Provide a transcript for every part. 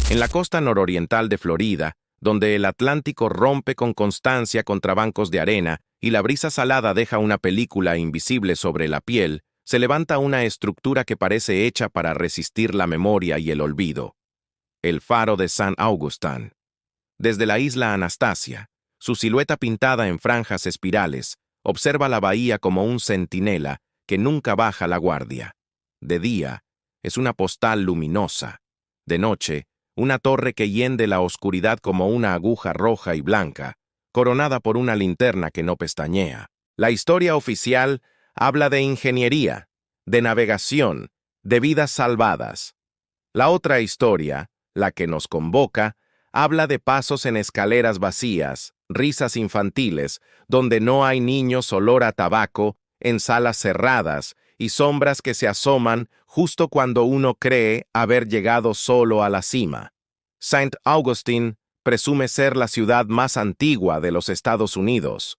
En la costa nororiental de Florida, donde el Atlántico rompe con constancia contra bancos de arena y la brisa salada deja una película invisible sobre la piel, se levanta una estructura que parece hecha para resistir la memoria y el olvido. El faro de St. Augustine. Desde la isla Anastasia, su silueta pintada en franjas espirales, observa la bahía como un centinela que nunca baja la guardia. De día, es una postal luminosa. De noche, una torre que hiende la oscuridad como una aguja roja y blanca, coronada por una linterna que no pestañea. La historia oficial habla de ingeniería, de navegación, de vidas salvadas. La otra historia, la que nos convoca, habla de pasos en escaleras vacías, risas infantiles, donde no hay niños, olor a tabaco, en salas cerradas y sombras que se asoman justo cuando uno cree haber llegado solo a la cima. St. Augustine presume ser la ciudad más antigua de los Estados Unidos.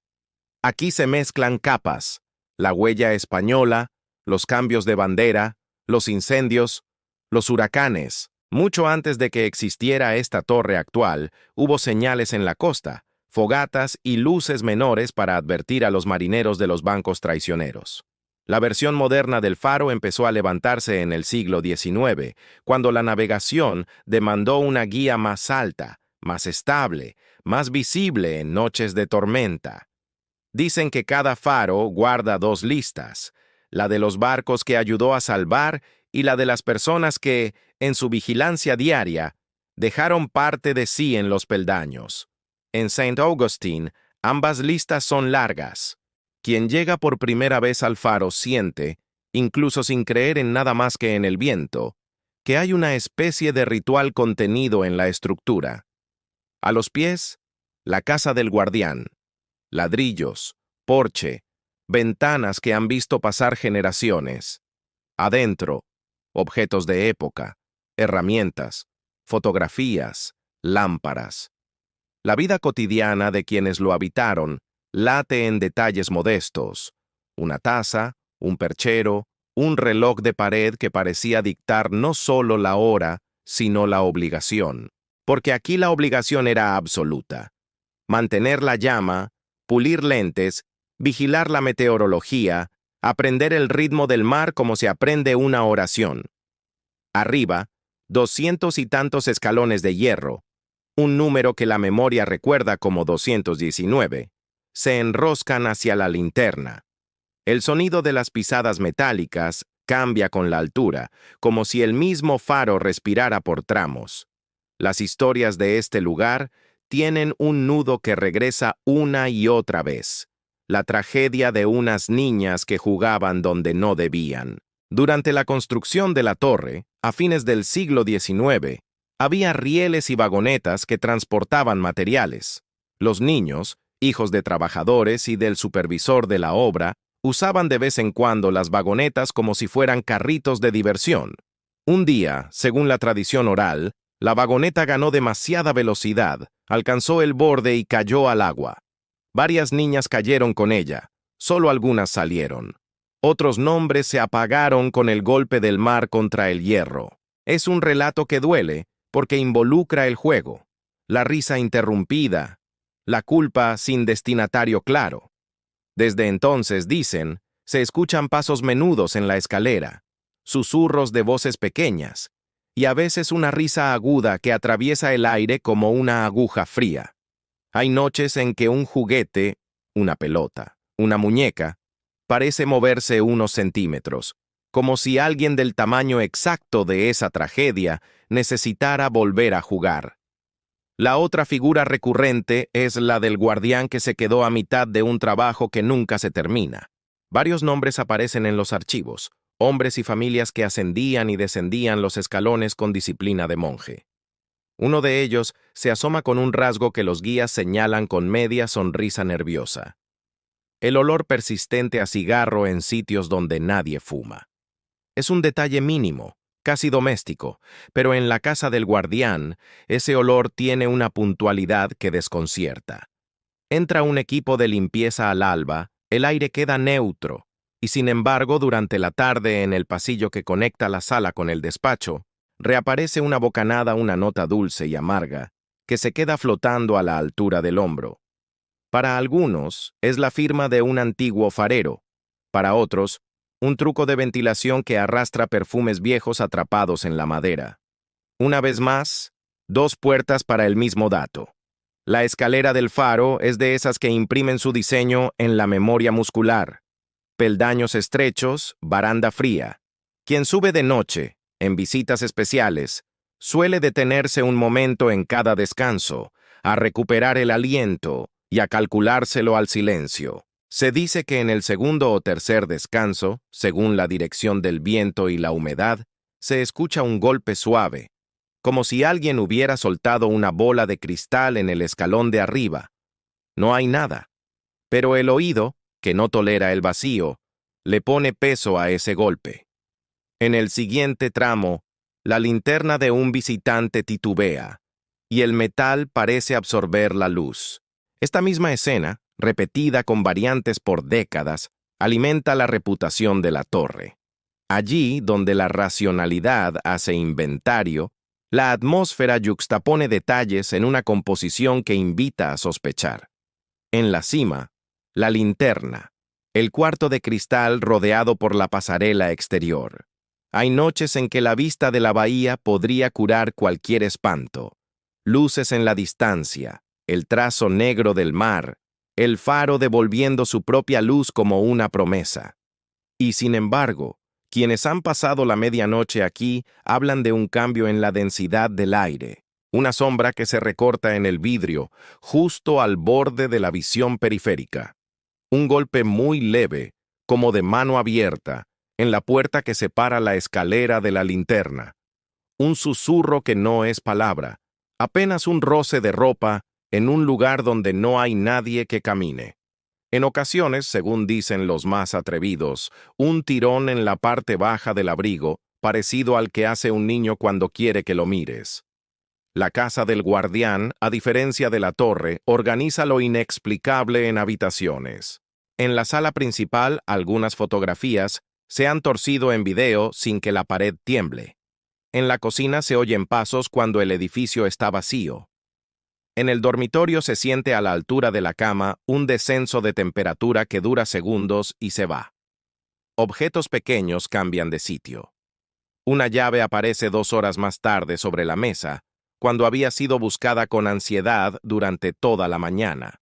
Aquí se mezclan capas, la huella española, los cambios de bandera, los incendios, los huracanes. Mucho antes de que existiera esta torre actual, hubo señales en la costa, fogatas y luces menores para advertir a los marineros de los bancos traicioneros. La versión moderna del faro empezó a levantarse en el siglo XIX, cuando la navegación demandó una guía más alta, más estable, más visible en noches de tormenta. Dicen que cada faro guarda dos listas, la de los barcos que ayudó a salvar y la de las personas que, en su vigilancia diaria, dejaron parte de sí en los peldaños. En St. Augustine, ambas listas son largas. Quien llega por primera vez al faro siente, incluso sin creer en nada más que en el viento, que hay una especie de ritual contenido en la estructura. A los pies, la casa del guardián, ladrillos, porche, ventanas que han visto pasar generaciones. Adentro, objetos de época, herramientas, fotografías, lámparas. La vida cotidiana de quienes lo habitaron late en detalles modestos: una taza, un perchero, un reloj de pared que parecía dictar no solo la hora, sino la obligación. Porque aquí la obligación era absoluta. Mantener la llama, pulir lentes, vigilar la meteorología, aprender el ritmo del mar como se aprende una oración. Arriba, 200 y tantos escalones de hierro, un número que la memoria recuerda como 219, se enroscan hacia la linterna. El sonido de las pisadas metálicas cambia con la altura, como si el mismo faro respirara por tramos. Las historias de este lugar tienen un nudo que regresa una y otra vez: la tragedia de unas niñas que jugaban donde no debían. Durante la construcción de la torre, a fines del siglo XIX, había rieles y vagonetas que transportaban materiales. Los niños, hijos de trabajadores y del supervisor de la obra, usaban de vez en cuando las vagonetas como si fueran carritos de diversión. Un día, según la tradición oral, la vagoneta ganó demasiada velocidad, alcanzó el borde y cayó al agua. Varias niñas cayeron con ella, solo algunas salieron. Otros nombres se apagaron con el golpe del mar contra el hierro. Es un relato que duele porque involucra el juego, la risa interrumpida, la culpa sin destinatario claro. Desde entonces, dicen, se escuchan pasos menudos en la escalera, susurros de voces pequeñas, y a veces una risa aguda que atraviesa el aire como una aguja fría. Hay noches en que un juguete, una pelota, una muñeca, parece moverse unos centímetros, como si alguien del tamaño exacto de esa tragedia necesitara volver a jugar. La otra figura recurrente es la del guardián que se quedó a mitad de un trabajo que nunca se termina. Varios nombres aparecen en los archivos, hombres y familias que ascendían y descendían los escalones con disciplina de monje. Uno de ellos se asoma con un rasgo que los guías señalan con media sonrisa nerviosa: el olor persistente a cigarro en sitios donde nadie fuma. Es un detalle mínimo, casi doméstico, pero en la casa del guardián, ese olor tiene una puntualidad que desconcierta. Entra un equipo de limpieza al alba, el aire queda neutro, y sin embargo, durante la tarde en el pasillo que conecta la sala con el despacho, reaparece una bocanada, una nota dulce y amarga, que se queda flotando a la altura del hombro. Para algunos, es la firma de un antiguo farero. Para otros, un truco de ventilación que arrastra perfumes viejos atrapados en la madera. Una vez más, dos puertas para el mismo dato. La escalera del faro es de esas que imprimen su diseño en la memoria muscular. Peldaños estrechos, baranda fría. Quien sube de noche, en visitas especiales, suele detenerse un momento en cada descanso, a recuperar el aliento y a calculárselo al silencio. Se dice que en el segundo o tercer descanso, según la dirección del viento y la humedad, se escucha un golpe suave, como si alguien hubiera soltado una bola de cristal en el escalón de arriba. No hay nada, pero el oído, que no tolera el vacío, le pone peso a ese golpe. En el siguiente tramo, la linterna de un visitante titubea, y el metal parece absorber la luz. Esta misma escena, repetida con variantes por décadas, alimenta la reputación de la torre. Allí, donde la racionalidad hace inventario, la atmósfera yuxtapone detalles en una composición que invita a sospechar. En la cima, la linterna, el cuarto de cristal rodeado por la pasarela exterior. Hay noches en que la vista de la bahía podría curar cualquier espanto. Luces en la distancia, el trazo negro del mar, el faro devolviendo su propia luz como una promesa. Y sin embargo, quienes han pasado la medianoche aquí hablan de un cambio en la densidad del aire, una sombra que se recorta en el vidrio, justo al borde de la visión periférica. Un golpe muy leve, como de mano abierta, en la puerta que separa la escalera de la linterna. Un susurro que no es palabra, apenas un roce de ropa en un lugar donde no hay nadie que camine. En ocasiones, según dicen los más atrevidos, un tirón en la parte baja del abrigo, parecido al que hace un niño cuando quiere que lo mires. La casa del guardián, a diferencia de la torre, organiza lo inexplicable en habitaciones. En la sala principal, algunas fotografías se han torcido en video sin que la pared tiemble. En la cocina se oyen pasos cuando el edificio está vacío. En el dormitorio se siente a la altura de la cama un descenso de temperatura que dura segundos y se va. Objetos pequeños cambian de sitio. Una llave aparece 2 horas más tarde sobre la mesa, cuando había sido buscada con ansiedad durante toda la mañana.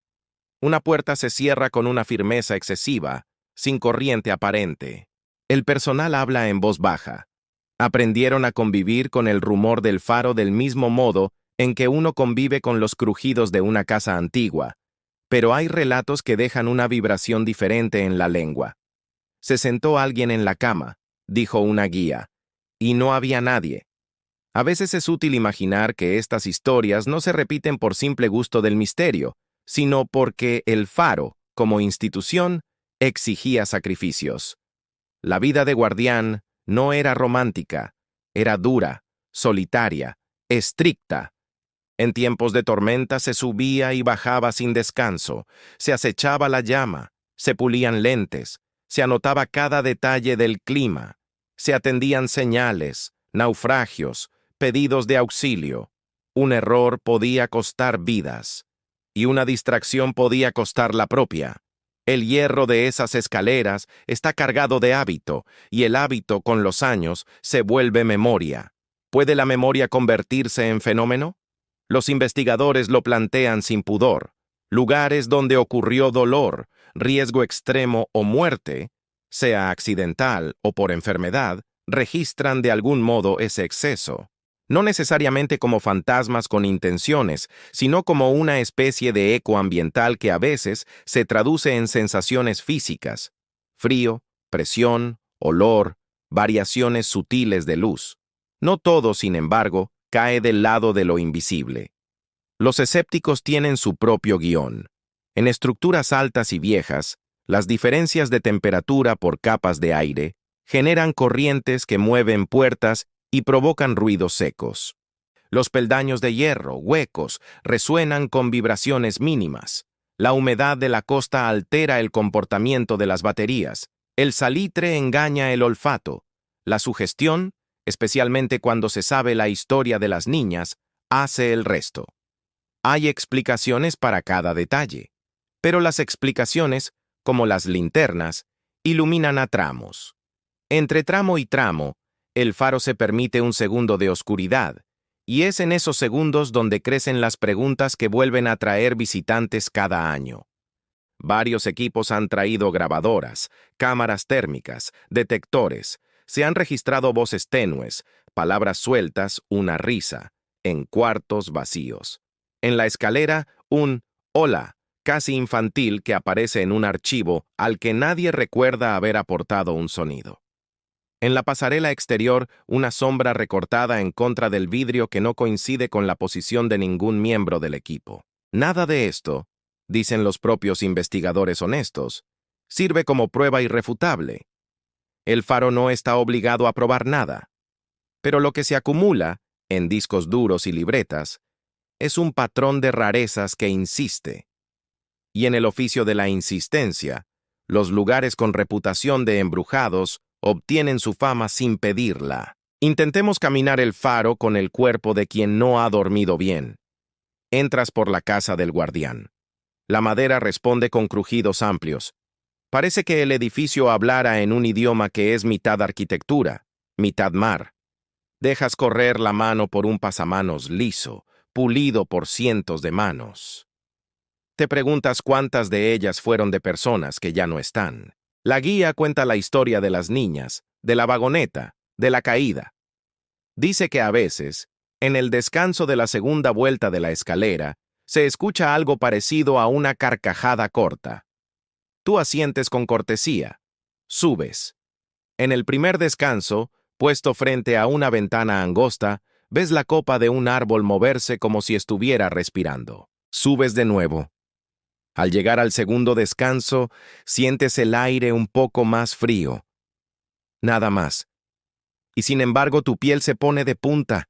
Una puerta se cierra con una firmeza excesiva, sin corriente aparente. El personal habla en voz baja. Aprendieron a convivir con el rumor del faro del mismo modo en que uno convive con los crujidos de una casa antigua, pero hay relatos que dejan una vibración diferente en la lengua. Se sentó alguien en la cama, dijo una guía, y no había nadie. A veces es útil imaginar que estas historias no se repiten por simple gusto del misterio, sino porque el faro, como institución, exigía sacrificios. La vida de guardián no era romántica, era dura, solitaria, estricta. En tiempos de tormenta se subía y bajaba sin descanso, se acechaba la llama, se pulían lentes, se anotaba cada detalle del clima, se atendían señales, naufragios, pedidos de auxilio. Un error podía costar vidas, y una distracción podía costar la propia. El hierro de esas escaleras está cargado de hábito, y el hábito, con los años, se vuelve memoria. ¿Puede la memoria convertirse en fenómeno? Los investigadores lo plantean sin pudor. Lugares donde ocurrió dolor, riesgo extremo o muerte, sea accidental o por enfermedad, registran de algún modo ese exceso. No necesariamente como fantasmas con intenciones, sino como una especie de eco ambiental que a veces se traduce en sensaciones físicas: frío, presión, olor, variaciones sutiles de luz. No todo, sin embargo, cae del lado de lo invisible. Los escépticos tienen su propio guión. En estructuras altas y viejas, las diferencias de temperatura por capas de aire generan corrientes que mueven puertas y provocan ruidos secos. Los peldaños de hierro, huecos, resuenan con vibraciones mínimas. La humedad de la costa altera el comportamiento de las baterías. El salitre engaña el olfato. La sugestión especialmente cuando se sabe la historia de las niñas, hace el resto. Hay explicaciones para cada detalle, pero las explicaciones, como las linternas, iluminan a tramos. Entre tramo y tramo, el faro se permite un segundo de oscuridad, y es en esos segundos donde crecen las preguntas que vuelven a atraer visitantes cada año. Varios equipos han traído grabadoras, cámaras térmicas, detectores, se han registrado voces tenues, palabras sueltas, una risa, en cuartos vacíos. En la escalera, un hola, casi infantil que aparece en un archivo al que nadie recuerda haber aportado un sonido. En la pasarela exterior, una sombra recortada en contra del vidrio que no coincide con la posición de ningún miembro del equipo. Nada de esto, dicen los propios investigadores honestos, sirve como prueba irrefutable. El faro no está obligado a probar nada. Pero lo que se acumula, en discos duros y libretas, es un patrón de rarezas que insiste. Y en el oficio de la insistencia, los lugares con reputación de embrujados obtienen su fama sin pedirla. Intentemos caminar el faro con el cuerpo de quien no ha dormido bien. Entras por la casa del guardián. La madera responde con crujidos amplios. Parece que el edificio hablara en un idioma que es mitad arquitectura, mitad mar. Dejas correr la mano por un pasamanos liso, pulido por cientos de manos. Te preguntas cuántas de ellas fueron de personas que ya no están. La guía cuenta la historia de las niñas, de la vagoneta, de la caída. Dice que a veces, en el descanso de la segunda vuelta de la escalera, se escucha algo parecido a una carcajada corta. Tú asientes con cortesía. Subes. En el primer descanso, puesto frente a una ventana angosta, ves la copa de un árbol moverse como si estuviera respirando. Subes de nuevo. Al llegar al segundo descanso, sientes el aire un poco más frío. Nada más. Y sin embargo tu piel se pone de punta.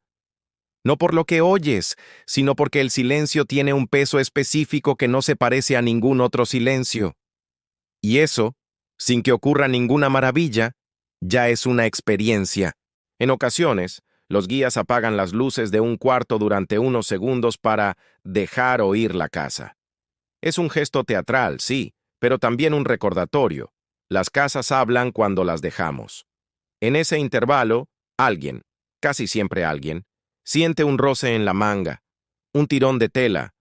No por lo que oyes, sino porque el silencio tiene un peso específico que no se parece a ningún otro silencio. Y eso, sin que ocurra ninguna maravilla, ya es una experiencia. En ocasiones, los guías apagan las luces de un cuarto durante unos segundos para dejar oír la casa. Es un gesto teatral, sí, pero también un recordatorio. Las casas hablan cuando las dejamos. En ese intervalo, alguien, casi siempre alguien, siente un roce en la manga, un tirón de tela,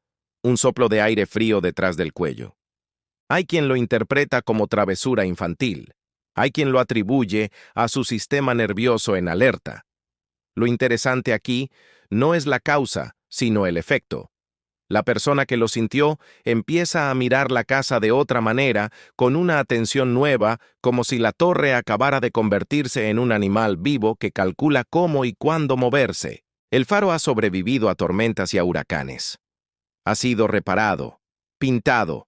un soplo de aire frío detrás del cuello. Hay quien lo interpreta como travesura infantil. Hay quien lo atribuye a su sistema nervioso en alerta. Lo interesante aquí no es la causa, sino el efecto. La persona que lo sintió empieza a mirar la casa de otra manera, con una atención nueva, como si la torre acabara de convertirse en un animal vivo que calcula cómo y cuándo moverse. El faro ha sobrevivido a tormentas y a huracanes. Ha sido reparado, pintado,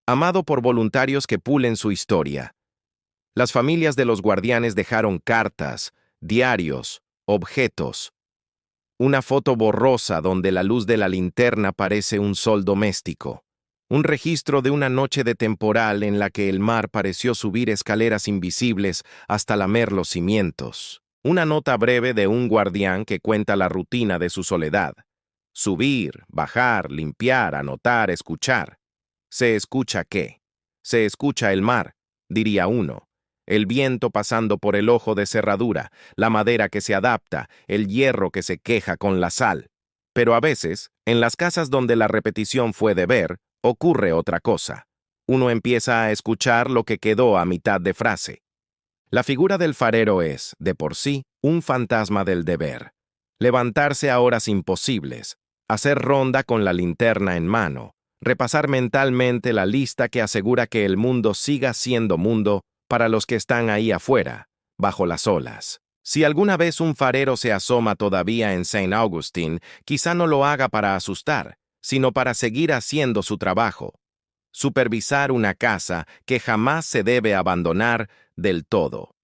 amado por voluntarios que pulen su historia. Las familias de los guardianes dejaron cartas, diarios, objetos. Una foto borrosa donde la luz de la linterna parece un sol doméstico. Un registro de una noche de temporal en la que el mar pareció subir escaleras invisibles hasta lamer los cimientos. Una nota breve de un guardián que cuenta la rutina de su soledad. Subir, bajar, limpiar, anotar, escuchar. ¿Se escucha qué? Se escucha el mar, diría uno. El viento pasando por el ojo de cerradura, la madera que se adapta, el hierro que se queja con la sal. Pero a veces, en las casas donde la repetición fue deber, ocurre otra cosa. Uno empieza a escuchar lo que quedó a mitad de frase. La figura del farero es, de por sí, un fantasma del deber. Levantarse a horas imposibles, hacer ronda con la linterna en mano, repasar mentalmente la lista que asegura que el mundo siga siendo mundo para los que están ahí afuera, bajo las olas. Si alguna vez un farero se asoma todavía en St. Augustine, quizá no lo haga para asustar, sino para seguir haciendo su trabajo. Supervisar una casa que jamás se debe abandonar del todo.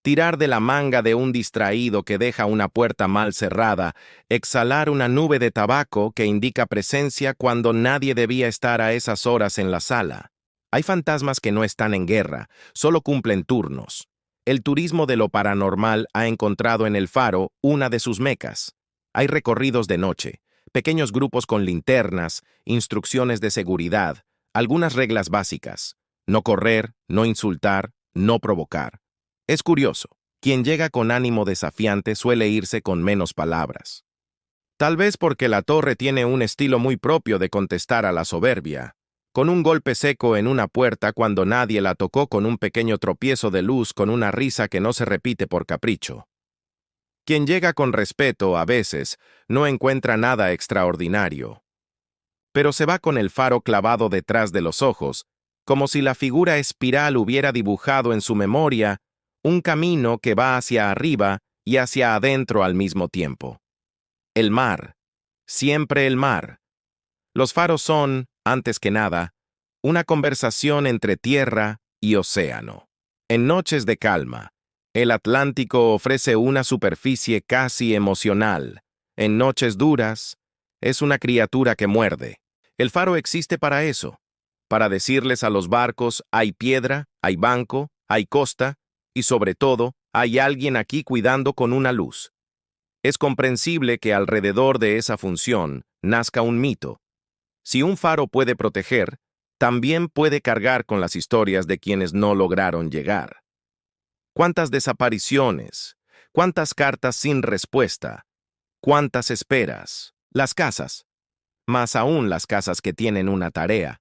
Tirar de la manga de un distraído que deja una puerta mal cerrada, exhalar una nube de tabaco que indica presencia cuando nadie debía estar a esas horas en la sala. Hay fantasmas que no están en guerra, solo cumplen turnos. El turismo de lo paranormal ha encontrado en el faro una de sus mecas. Hay recorridos de noche, pequeños grupos con linternas, instrucciones de seguridad, algunas reglas básicas. No correr, no insultar, no provocar. Es curioso, quien llega con ánimo desafiante suele irse con menos palabras. Tal vez porque la torre tiene un estilo muy propio de contestar a la soberbia, con un golpe seco en una puerta cuando nadie la tocó, con un pequeño tropiezo de luz, con una risa que no se repite por capricho. Quien llega con respeto, a veces, no encuentra nada extraordinario. Pero se va con el faro clavado detrás de los ojos, como si la figura espiral hubiera dibujado en su memoria un camino que va hacia arriba y hacia adentro al mismo tiempo. El mar, siempre el mar. Los faros son, antes que nada, una conversación entre tierra y océano. En noches de calma, el Atlántico ofrece una superficie casi emocional. En noches duras, es una criatura que muerde. El faro existe para eso, para decirles a los barcos: hay piedra, hay banco, hay costa, y sobre todo, hay alguien aquí cuidando con una luz. Es comprensible que alrededor de esa función nazca un mito. Si un faro puede proteger, también puede cargar con las historias de quienes no lograron llegar. ¿Cuántas desapariciones? ¿Cuántas cartas sin respuesta? ¿Cuántas esperas? Las casas, más aún las casas que tienen una tarea,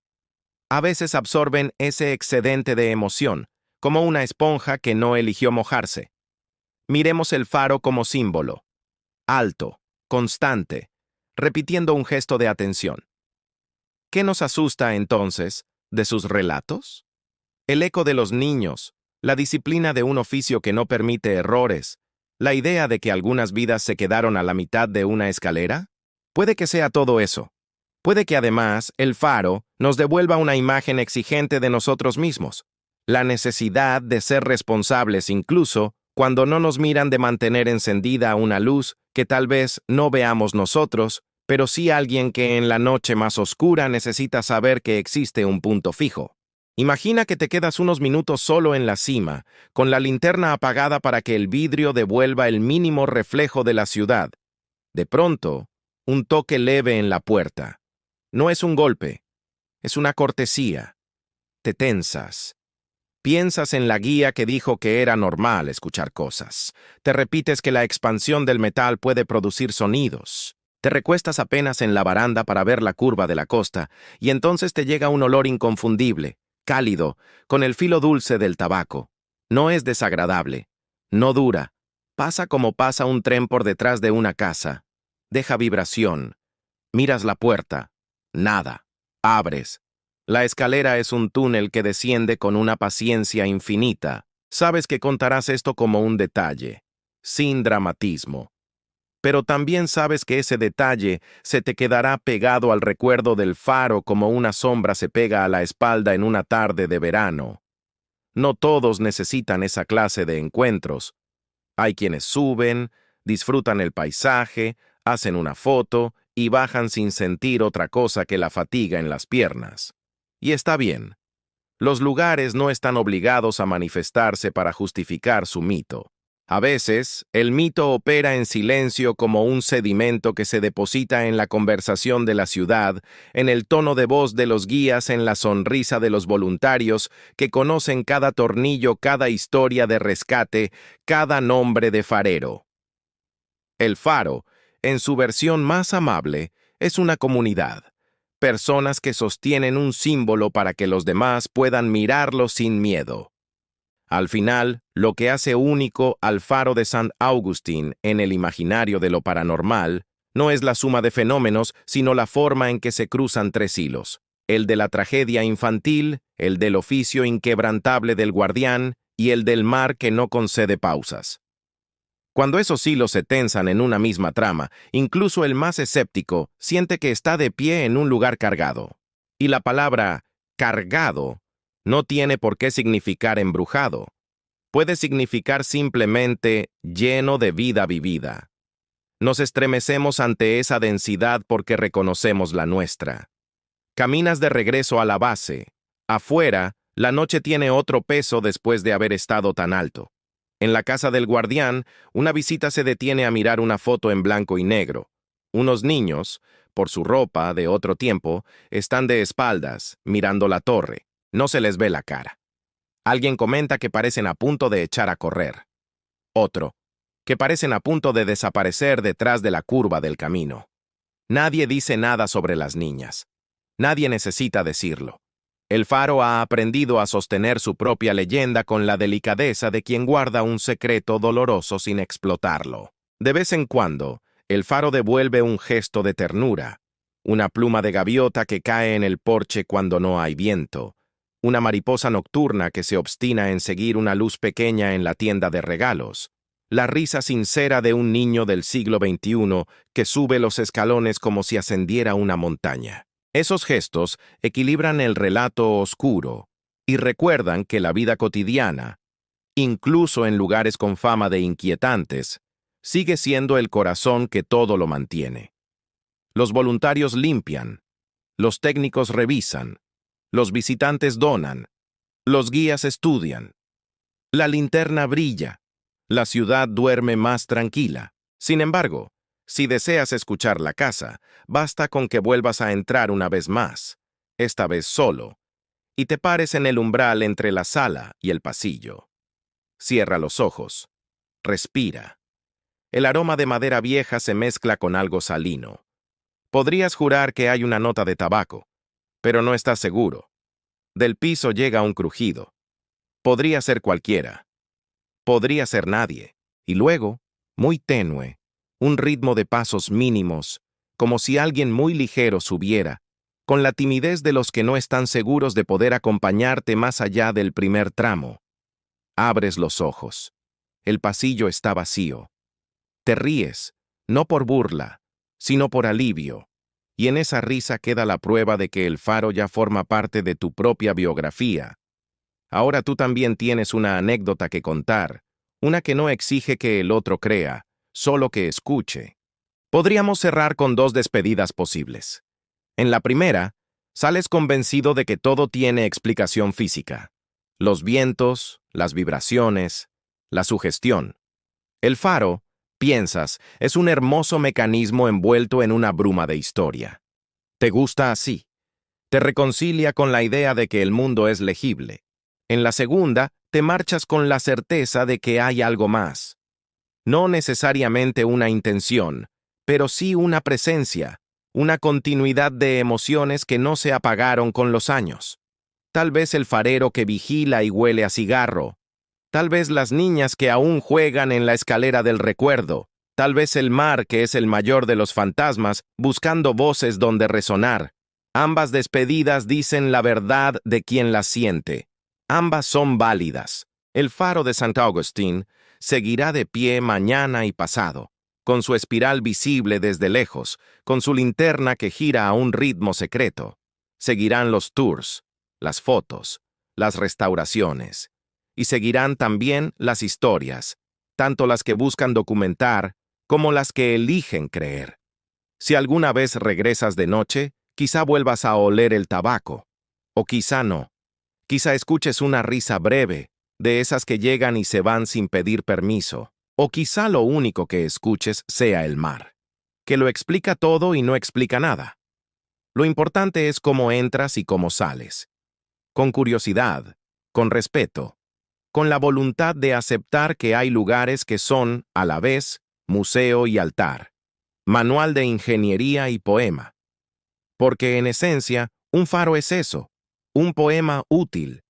a veces absorben ese excedente de emoción, como una esponja que no eligió mojarse. Miremos el faro como símbolo, alto, constante, repitiendo un gesto de atención. ¿Qué nos asusta entonces de sus relatos? El eco de los niños, la disciplina de un oficio que no permite errores, la idea de que algunas vidas se quedaron a la mitad de una escalera. Puede que sea todo eso. Puede que además el faro nos devuelva una imagen exigente de nosotros mismos, la necesidad de ser responsables incluso cuando no nos miran, de mantener encendida una luz que tal vez no veamos nosotros, pero sí alguien que en la noche más oscura necesita saber que existe un punto fijo. Imagina que te quedas unos minutos solo en la cima, con la linterna apagada para que el vidrio devuelva el mínimo reflejo de la ciudad. De pronto, un toque leve en la puerta. No es un golpe, es una cortesía. Te tensas. Piensas en la guía que dijo que era normal escuchar cosas. Te repites que la expansión del metal puede producir sonidos. Te recuestas apenas en la baranda para ver la curva de la costa, y entonces te llega un olor inconfundible, cálido, con el filo dulce del tabaco. No es desagradable, no dura. Pasa como pasa un tren por detrás de una casa. Deja vibración. Miras la puerta. Nada. Abres. La escalera es un túnel que desciende con una paciencia infinita. Sabes que contarás esto como un detalle, sin dramatismo. Pero también sabes que ese detalle se te quedará pegado al recuerdo del faro como una sombra se pega a la espalda en una tarde de verano. No todos necesitan esa clase de encuentros. Hay quienes suben, disfrutan el paisaje, hacen una foto y bajan sin sentir otra cosa que la fatiga en las piernas. Y está bien. Los lugares no están obligados a manifestarse para justificar su mito. A veces, el mito opera en silencio como un sedimento que se deposita en la conversación de la ciudad, en el tono de voz de los guías, en la sonrisa de los voluntarios que conocen cada tornillo, cada historia de rescate, cada nombre de farero. El faro, en su versión más amable, es una comunidad. Personas que sostienen un símbolo para que los demás puedan mirarlo sin miedo. Al final, lo que hace único al faro de St. Augustine en el imaginario de lo paranormal no es la suma de fenómenos, sino la forma en que se cruzan tres hilos: el de la tragedia infantil, el del oficio inquebrantable del guardián y el del mar que no concede pausas. Cuando esos hilos se tensan en una misma trama, incluso el más escéptico siente que está de pie en un lugar cargado. Y la palabra cargado no tiene por qué significar embrujado. Puede significar simplemente lleno de vida vivida. Nos estremecemos ante esa densidad porque reconocemos la nuestra. Caminas de regreso a la base. Afuera, la noche tiene otro peso después de haber estado tan alto. En la casa del guardián, una visita se detiene a mirar una foto en blanco y negro. Unos niños, por su ropa de otro tiempo, están de espaldas, mirando la torre. No se les ve la cara. Alguien comenta que parecen a punto de echar a correr. Otro, que parecen a punto de desaparecer detrás de la curva del camino. Nadie dice nada sobre las niñas. Nadie necesita decirlo. El faro ha aprendido a sostener su propia leyenda con la delicadeza de quien guarda un secreto doloroso sin explotarlo. De vez en cuando, el faro devuelve un gesto de ternura, una pluma de gaviota que cae en el porche cuando no hay viento, una mariposa nocturna que se obstina en seguir una luz pequeña en la tienda de regalos, la risa sincera de un niño del siglo XXI que sube los escalones como si ascendiera una montaña. Esos gestos equilibran el relato oscuro y recuerdan que la vida cotidiana, incluso en lugares con fama de inquietantes, sigue siendo el corazón que todo lo mantiene. Los voluntarios limpian, los técnicos revisan, los visitantes donan, los guías estudian. La linterna brilla, la ciudad duerme más tranquila. Sin embargo, si deseas escuchar la casa, basta con que vuelvas a entrar una vez más, esta vez solo, y te pares en el umbral entre la sala y el pasillo. Cierra los ojos. Respira. El aroma de madera vieja se mezcla con algo salino. Podrías jurar que hay una nota de tabaco, pero no estás seguro. Del piso llega un crujido. Podría ser cualquiera. Podría ser nadie. Y luego, muy tenue, un ritmo de pasos mínimos, como si alguien muy ligero subiera, con la timidez de los que no están seguros de poder acompañarte más allá del primer tramo. Abres los ojos. El pasillo está vacío. Te ríes, no por burla, sino por alivio, y en esa risa queda la prueba de que el faro ya forma parte de tu propia biografía. Ahora tú también tienes una anécdota que contar, una que no exige que el otro crea, solo que escuche. Podríamos cerrar con dos despedidas posibles. En la primera, sales convencido de que todo tiene explicación física. Los vientos, las vibraciones, la sugestión. El faro, piensas, es un hermoso mecanismo envuelto en una bruma de historia. ¿Te gusta así? Te reconcilia con la idea de que el mundo es legible. En la segunda, te marchas con la certeza de que hay algo más. No necesariamente una intención, pero sí una presencia, una continuidad de emociones que no se apagaron con los años. Tal vez el farero que vigila y huele a cigarro. Tal vez las niñas que aún juegan en la escalera del recuerdo. Tal vez el mar que es el mayor de los fantasmas, buscando voces donde resonar. Ambas despedidas dicen la verdad de quien las siente. Ambas son válidas. El faro de St. Augustine seguirá de pie mañana y pasado, con su espiral visible desde lejos, con su linterna que gira a un ritmo secreto. Seguirán los tours, las fotos, las restauraciones, y seguirán también las historias, tanto las que buscan documentar como las que eligen creer. Si alguna vez regresas de noche, quizá vuelvas a oler el tabaco, o quizá no. Quizá escuches una risa breve, de esas que llegan y se van sin pedir permiso, o quizá lo único que escuches sea el mar, que lo explica todo y no explica nada. Lo importante es cómo entras y cómo sales. Con curiosidad, con respeto, con la voluntad de aceptar que hay lugares que son, a la vez, museo y altar, manual de ingeniería y poema. Porque en esencia, un faro es eso, un poema útil,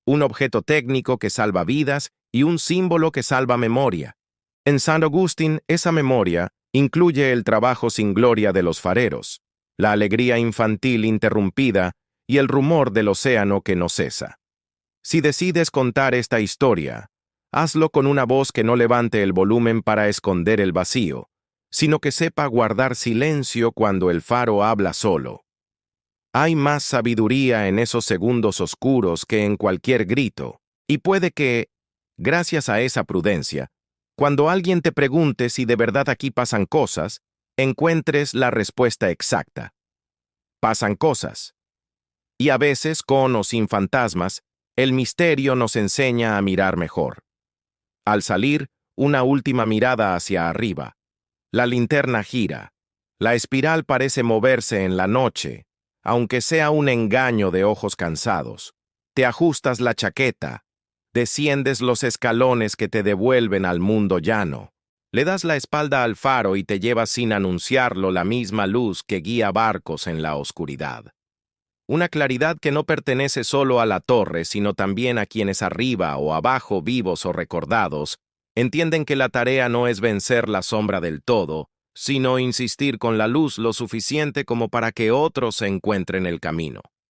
un objeto técnico que salva vidas y un símbolo que salva memoria. En St. Augustine, esa memoria incluye el trabajo sin gloria de los fareros, la alegría infantil interrumpida y el rumor del océano que no cesa. Si decides contar esta historia, hazlo con una voz que no levante el volumen para esconder el vacío, sino que sepa guardar silencio cuando el faro habla solo. Hay más sabiduría en esos segundos oscuros que en cualquier grito, y puede que, gracias a esa prudencia, cuando alguien te pregunte si de verdad aquí pasan cosas, encuentres la respuesta exacta. Pasan cosas. Y a veces, con o sin fantasmas, el misterio nos enseña a mirar mejor. Al salir, una última mirada hacia arriba. La linterna gira. La espiral parece moverse en la noche, aunque sea un engaño de ojos cansados. Te ajustas la chaqueta. Desciendes los escalones que te devuelven al mundo llano. Le das la espalda al faro y te lleva sin anunciarlo la misma luz que guía barcos en la oscuridad. Una claridad que no pertenece solo a la torre, sino también a quienes arriba o abajo, vivos o recordados, entienden que la tarea no es vencer la sombra del todo, sino insistir con la luz lo suficiente como para que otros se encuentren el camino.